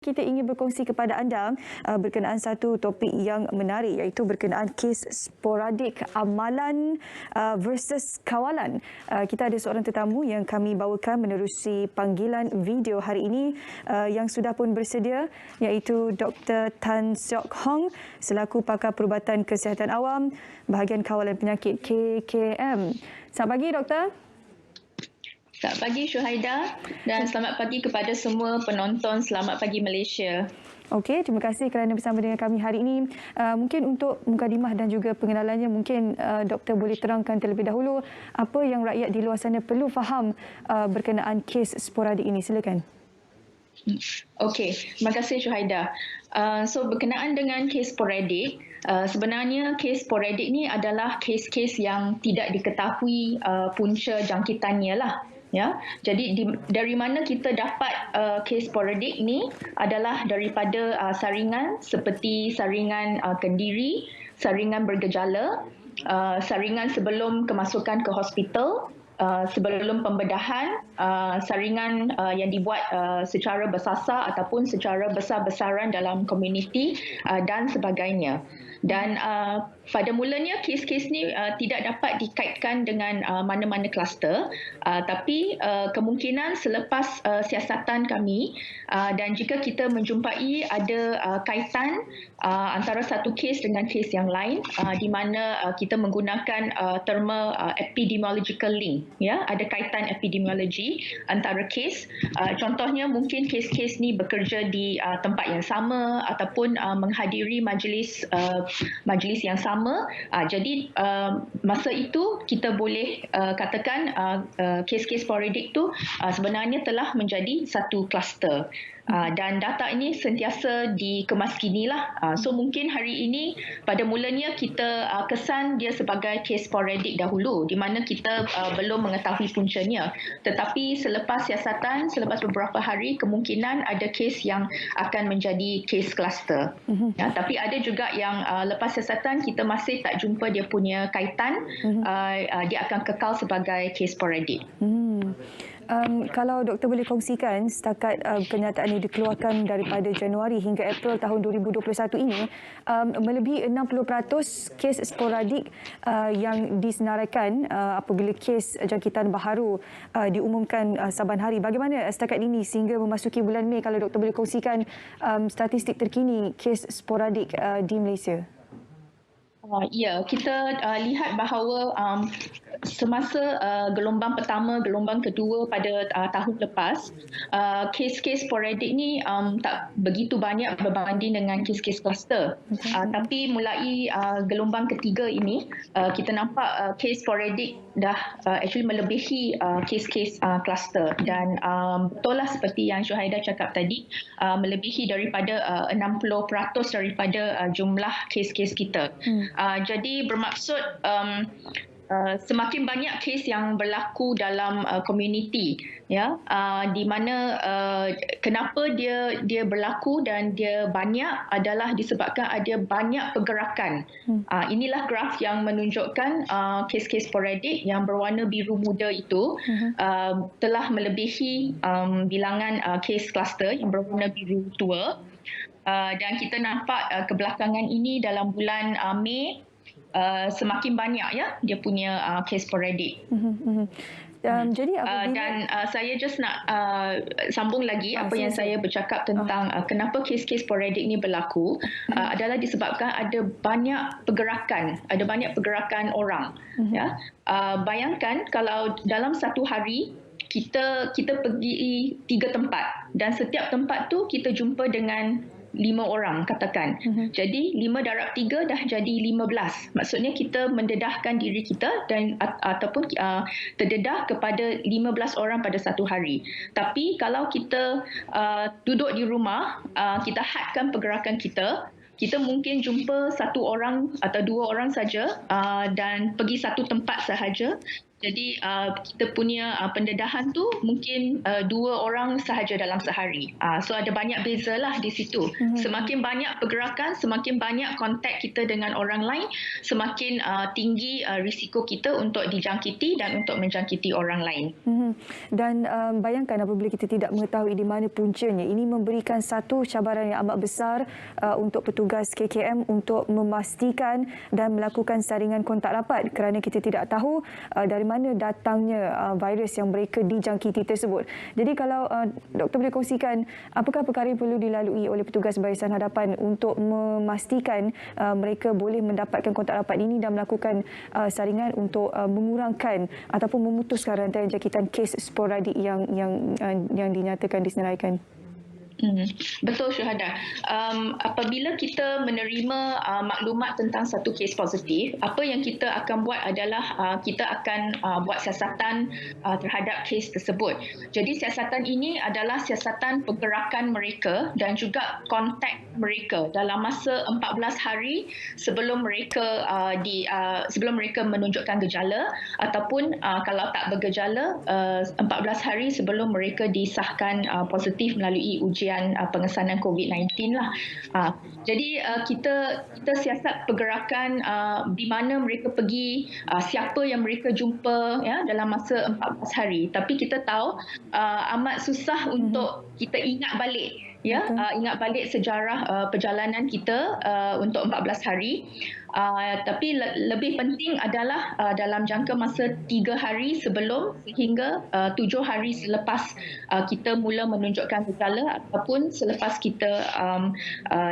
Kita ingin berkongsi kepada anda berkenaan satu topik yang menarik, iaitu berkenaan kes sporadik amalan versus kawalan. Kita ada seorang tetamu yang kami bawakan menerusi panggilan video hari ini yang sudah pun bersedia, iaitu Dr. Tan Seok Hong selaku pakar perubatan kesihatan awam bahagian kawalan penyakit KKM. Selamat pagi, Doktor. Selamat pagi Syuhaida dan selamat pagi kepada semua penonton. Selamat pagi Malaysia. Okey, terima kasih kerana bersama dengan kami hari ini. Mungkin untuk mukadimah dan juga pengenalannya, mungkin doktor boleh terangkan terlebih dahulu apa yang rakyat di luar sana perlu faham berkenaan kes sporadik ini. Silakan. Okey, terima kasih Syuhaida. So berkenaan dengan kes sporadik, sebenarnya kes sporadik ni adalah kes-kes yang tidak diketahui punca jangkitannya lah. Ya, jadi dari mana kita dapat kes sporadik ni adalah daripada saringan seperti saringan kendiri, saringan bergejala, saringan sebelum kemasukan ke hospital, sebelum pembedahan, saringan yang dibuat secara bersasar ataupun secara besar-besaran dalam komuniti dan sebagainya. Dan pada mulanya kes-kes ni tidak dapat dikaitkan dengan mana-mana kluster, tapi kemungkinan selepas siasatan kami dan jika kita menjumpai ada kaitan antara satu kes dengan kes yang lain di mana kita menggunakan terma epidemiological link, ya, ada kaitan epidemiologi antara kes. Contohnya mungkin kes-kes ni bekerja di tempat yang sama ataupun menghadiri majlis yang sama. Jadi masa itu kita boleh katakan kes-kes sporadik tu sebenarnya telah menjadi satu kluster. Dan data ini sentiasa dikemaskinilah. So mungkin hari ini pada mulanya kita kesan dia sebagai kes sporadik dahulu di mana kita belum mengetahui puncanya. Tetapi selepas siasatan, selepas beberapa hari, kemungkinan ada kes yang akan menjadi kes kluster. Tapi ada juga yang lepas siasatan kita masih tak jumpa dia punya kaitan, dia akan kekal sebagai kes sporadik. Kalau doktor boleh kongsikan setakat kenyataan yang dikeluarkan daripada Januari hingga April tahun 2021 ini, melebihi 60% kes sporadik yang disenaraikan apabila kes jangkitan baharu diumumkan saban hari. Bagaimana setakat ini sehingga memasuki bulan Mei, kalau doktor boleh kongsikan statistik terkini kes sporadik di Malaysia? Ya, kita lihat bahawa semasa gelombang pertama, gelombang kedua pada tahun lepas, kes-kes sporadik ni tak begitu banyak berbanding dengan kes-kes kluster. Tapi mulai gelombang ketiga ini, kita nampak kes sporadik dah actually melebihi kes-kes kluster. Dan betul lah seperti yang Syuhaida cakap tadi, melebihi daripada 60% daripada jumlah kes-kes kita. Jadi bermaksud semakin banyak kes yang berlaku dalam komuniti, ya, di mana kenapa dia berlaku dan dia banyak adalah disebabkan ada banyak pergerakan. Inilah graf yang menunjukkan kes-kes sporadik yang berwarna biru muda itu telah melebihi bilangan kes kluster yang berwarna biru tua. Dan kita nampak kebelakangan ini dalam bulan Mei semakin banyak, ya, dia punya kes sporadik. Jadi dan saya just nak sambung lagi apa yang saya bercakap tentang kenapa kes-kes sporadik ni berlaku adalah disebabkan ada banyak pergerakan orang. Ya, bayangkan kalau dalam satu hari kita pergi 3 tempat dan setiap tempat tu kita jumpa dengan 5 orang katakan. Jadi 5 darab 3 dah jadi 15. Maksudnya kita mendedahkan diri kita dan ataupun terdedah kepada 15 orang pada satu hari. Tapi kalau kita duduk di rumah, kita hadkan pergerakan kita mungkin jumpa 1 orang atau 2 orang saja dan pergi satu tempat sahaja. Jadi kita punya pendedahan tu mungkin 2 orang sahaja dalam sehari. So ada banyak beza lah di situ. Semakin banyak pergerakan, semakin banyak kontak kita dengan orang lain, semakin tinggi risiko kita untuk dijangkiti dan untuk menjangkiti orang lain. Dan bayangkan apabila kita tidak mengetahui di mana puncanya, ini memberikan satu cabaran yang amat besar untuk petugas KKM untuk memastikan dan melakukan saringan kontak rapat kerana kita tidak tahu dari mana datangnya virus yang mereka dijangkiti tersebut. Jadi kalau doktor boleh kongsikan apakah perkara yang perlu dilalui oleh petugas barisan hadapan untuk memastikan mereka boleh mendapatkan kontak rapat ini dan melakukan saringan untuk mengurangkan ataupun memutuskan rantai jangkitan kes sporadik yang dinyatakan disenaraikan. Betul Syuhada. Apabila kita menerima maklumat tentang satu kes positif, apa yang kita akan buat adalah kita akan buat siasatan terhadap kes tersebut. Jadi siasatan ini adalah siasatan pergerakan mereka dan juga kontak mereka dalam masa 14 hari sebelum mereka sebelum mereka menunjukkan gejala ataupun kalau tak bergejala 14 hari sebelum mereka disahkan positif melalui ujian pengesanan COVID-19 lah. Jadi kita siasat pergerakan di mana mereka pergi, siapa yang mereka jumpa ya dalam masa 14 hari. Tapi kita tahu amat susah untuk kita ingat balik ingat balik sejarah perjalanan kita untuk 14 hari. Tapi lebih penting adalah dalam jangka masa 3 hari sebelum sehingga 7 hari selepas kita mula menunjukkan gejala ataupun selepas kita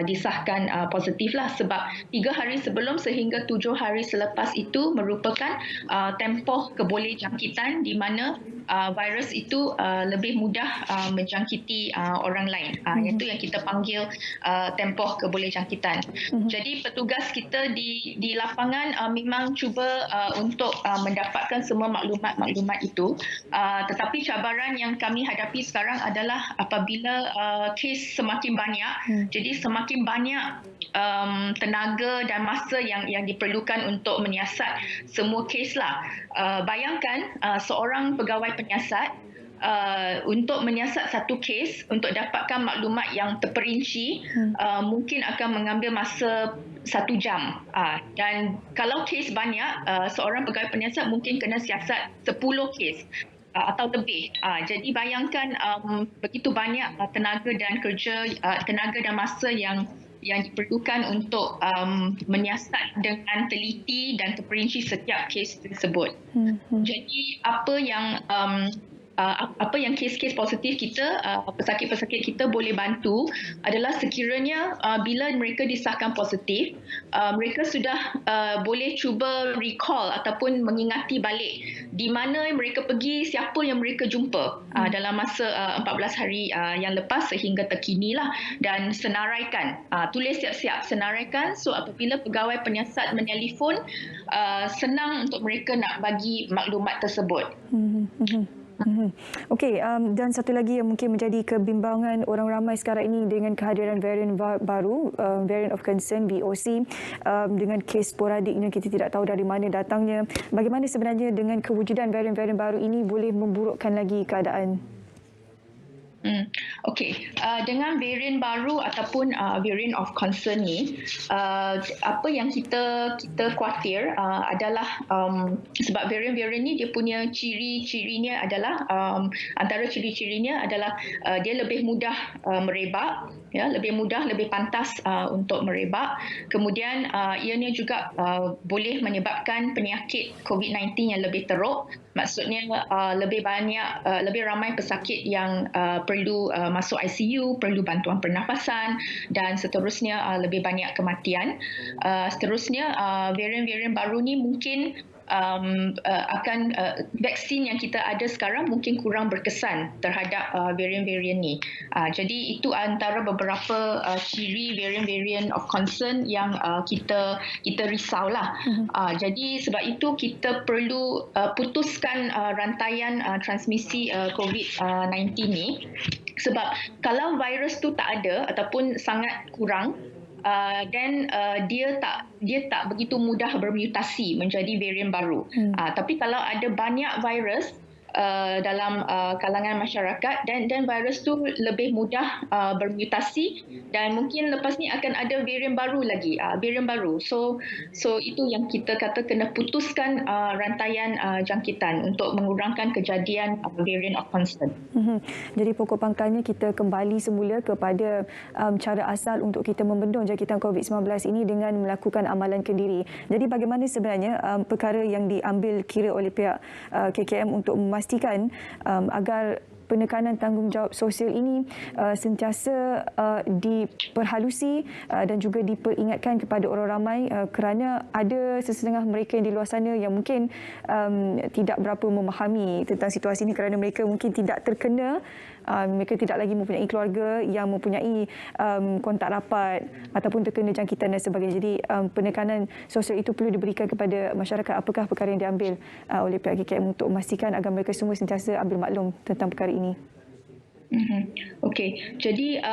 disahkan positif lah, sebab 3 hari sebelum sehingga 7 hari selepas itu merupakan tempoh kebolehjangkitan di mana virus itu lebih mudah menjangkiti orang lain. Itu yang kita panggil tempoh kebolehjangkitan. Jadi petugas kita di lapangan memang cuba untuk mendapatkan semua maklumat-maklumat itu. Tetapi cabaran yang kami hadapi sekarang adalah apabila kes semakin banyak, jadi semakin banyak tenaga dan masa yang diperlukan untuk menyiasat semua kes lah. Bayangkan seorang pegawai penyiasat untuk menyiasat satu kes untuk dapatkan maklumat yang terperinci mungkin akan mengambil masa 1 jam. Dan kalau kes banyak, seorang pegawai penyiasat mungkin kena siasat 10 kes atau lebih. Jadi bayangkan begitu banyak tenaga dan tenaga dan masa yang diperlukan untuk menyiasat dengan teliti dan terperinci setiap kes tersebut. Jadi apa yang kes-kes positif kita, pesakit-pesakit kita boleh bantu adalah sekiranya bila mereka disahkan positif, mereka sudah boleh cuba recall ataupun mengingati balik di mana mereka pergi, siapa yang mereka jumpa dalam masa 14 hari yang lepas sehingga terkini lah, dan senaraikan, tulis siap-siap, senaraikan, so apabila pegawai penyiasat menelefon, senang untuk mereka nak bagi maklumat tersebut. Okey, dan satu lagi yang mungkin menjadi kebimbangan orang ramai sekarang ini dengan kehadiran varian baru, variant of concern VOC, dengan kes sporadiknya kita tidak tahu dari mana datangnya. Bagaimana sebenarnya dengan kewujudan varian-varian baru ini boleh memburukkan lagi keadaan? Okey, dengan varian baru ataupun variant of concern ni, apa yang kita khawatir adalah sebab varian-varian ni dia punya ciri-cirinya adalah antara ciri-cirinya adalah dia lebih mudah merebak, ya, lebih mudah, lebih pantas untuk merebak. Kemudian ianya juga boleh menyebabkan penyakit COVID-19 yang lebih teruk. Maksudnya lebih ramai pesakit yang perlu masuk ICU, perlu bantuan pernafasan dan seterusnya lebih banyak kematian. Seterusnya varian-varian baru ni mungkin akan vaksin yang kita ada sekarang mungkin kurang berkesan terhadap varian-varian ni. Jadi itu antara beberapa ciri varian-varian of concern yang kita risaulah. Jadi sebab itu kita perlu putuskan rantaian transmisi COVID-19 ni, sebab kalau virus tu tak ada ataupun sangat kurang, dan dia tak begitu mudah bermutasi menjadi varian baru. Tapi kalau ada banyak virus dalam kalangan masyarakat dan virus tu lebih mudah bermutasi, dan mungkin lepas ni akan ada varian baru lagi, varian baru. So itu yang kita kata kena putuskan rantaian jangkitan untuk mengurangkan kejadian variant of concern. Jadi pokok pangkalnya kita kembali semula kepada cara asal untuk kita membendung jangkitan COVID-19 ini dengan melakukan amalan kendiri. Jadi bagaimana sebenarnya perkara yang diambil kira oleh pihak KKM untuk memastikan agar penekanan tanggungjawab sosial ini sentiasa diperhalusi dan juga diperingatkan kepada orang ramai, kerana ada sesetengah mereka yang di luar sana yang mungkin tidak berapa memahami tentang situasi ini kerana mereka mungkin tidak terkena, mereka tidak lagi mempunyai keluarga yang mempunyai kontak rapat ataupun terkena jangkitan dan sebagainya. Jadi penekanan sosial itu perlu diberikan kepada masyarakat. Apakah perkara yang diambil oleh pihak KKM untuk memastikan agar mereka semua sentiasa ambil maklum tentang perkara ini? Okey, jadi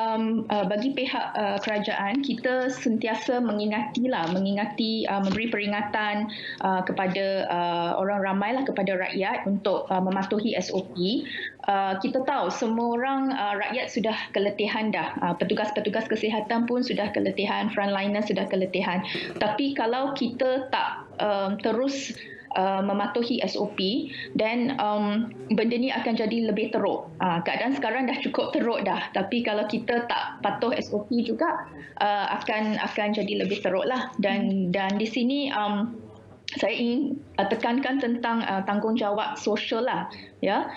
bagi pihak kerajaan, kita sentiasa mengingati, memberi peringatan kepada orang ramai lah, kepada rakyat untuk mematuhi SOP. Kita tahu semua orang, rakyat sudah keletihan dah, petugas-petugas kesihatan pun sudah keletihan, frontliner sudah keletihan. Tapi kalau kita tak terus mematuhi SOP, dan benda ni akan jadi lebih teruk. Keadaan sekarang dah cukup teruk dah, tapi kalau kita tak patuh SOP juga akan jadi lebih teruk lah. Dan di sini saya ingin tekankan tentang tanggungjawab sosial lah, ya.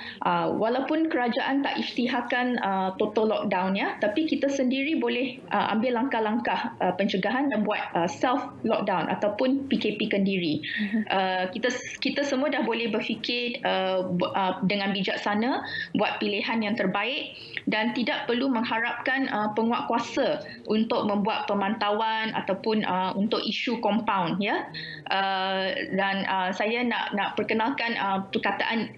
Walaupun kerajaan tak isytiharkan total lockdown, ya, tapi kita sendiri boleh ambil langkah-langkah pencegahan dan buat self lockdown ataupun PKP kendiri. Kita semua dah boleh berfikir dengan bijaksana, buat pilihan yang terbaik, dan tidak perlu mengharapkan penguatkuasa untuk membuat pemantauan ataupun untuk isu compound, ya. Dan saya nak perkenalkan perkataan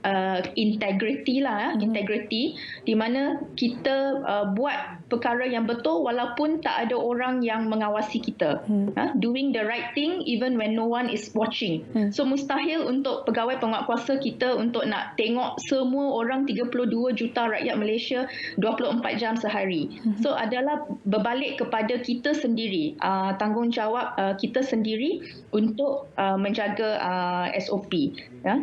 integrity lah, integrity, di mana kita buat perkara yang betul walaupun tak ada orang yang mengawasi kita. Doing the right thing even when no one is watching. So mustahil untuk pegawai penguatkuasa kita untuk nak tengok semua orang 32 juta rakyat Malaysia 24 jam sehari. So adalah berbalik kepada kita sendiri, tanggungjawab kita sendiri untuk menjaga SOP. Ya?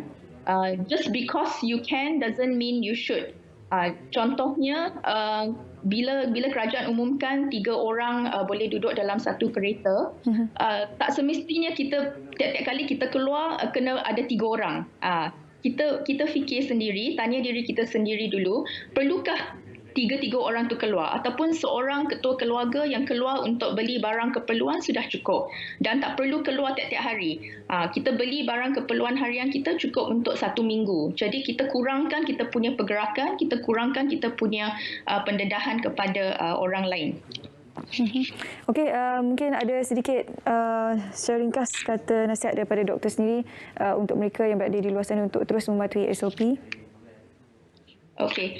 Just because you can doesn't mean you should. Contohnya, bila kerajaan umumkan 3 orang boleh duduk dalam satu kereta, tak semestinya kita tiap-tiap kali kita keluar kena ada 3 orang. Kita fikir sendiri, tanya diri kita sendiri dulu, perlukah 3 orang tu keluar, ataupun seorang ketua keluarga yang keluar untuk beli barang keperluan sudah cukup dan tak perlu keluar tiap-tiap hari. Kita beli barang keperluan harian kita cukup untuk 1 minggu. Jadi kita kurangkan kita punya pergerakan, kita kurangkan kita punya pendedahan kepada orang lain. Okey, mungkin ada sedikit secara ringkas kata nasihat daripada doktor sendiri untuk mereka yang berada di luar sana untuk terus mematuhi SOP. Okey,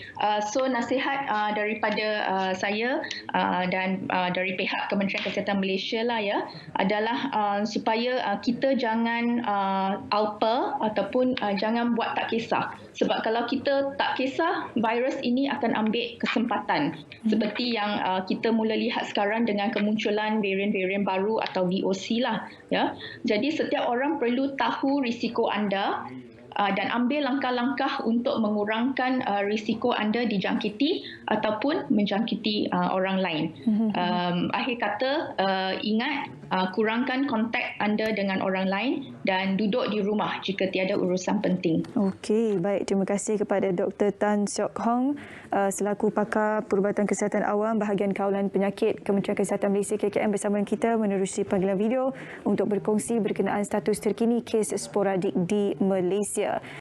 so nasihat daripada saya dan dari pihak Kementerian Kesihatan Malaysia lah, ya, adalah supaya kita jangan alpa ataupun jangan buat tak kisah. Sebab kalau kita tak kisah, virus ini akan ambil kesempatan. Seperti yang kita mula lihat sekarang dengan kemunculan varian-varian baru atau VOC lah, ya. Jadi setiap orang perlu tahu risiko anda dan ambil langkah-langkah untuk mengurangkan risiko anda dijangkiti ataupun menjangkiti orang lain. Akhir kata, ingat, kurangkan kontak anda dengan orang lain dan duduk di rumah jika tiada urusan penting. Okey, baik. Terima kasih kepada Dr. Tan Siok Hong selaku pakar Perubatan Kesihatan Awam bahagian Kawalan Penyakit Kementerian Kesihatan Malaysia KKM bersama kita menerusi panggilan video untuk berkongsi berkenaan status terkini kes sporadik di Malaysia.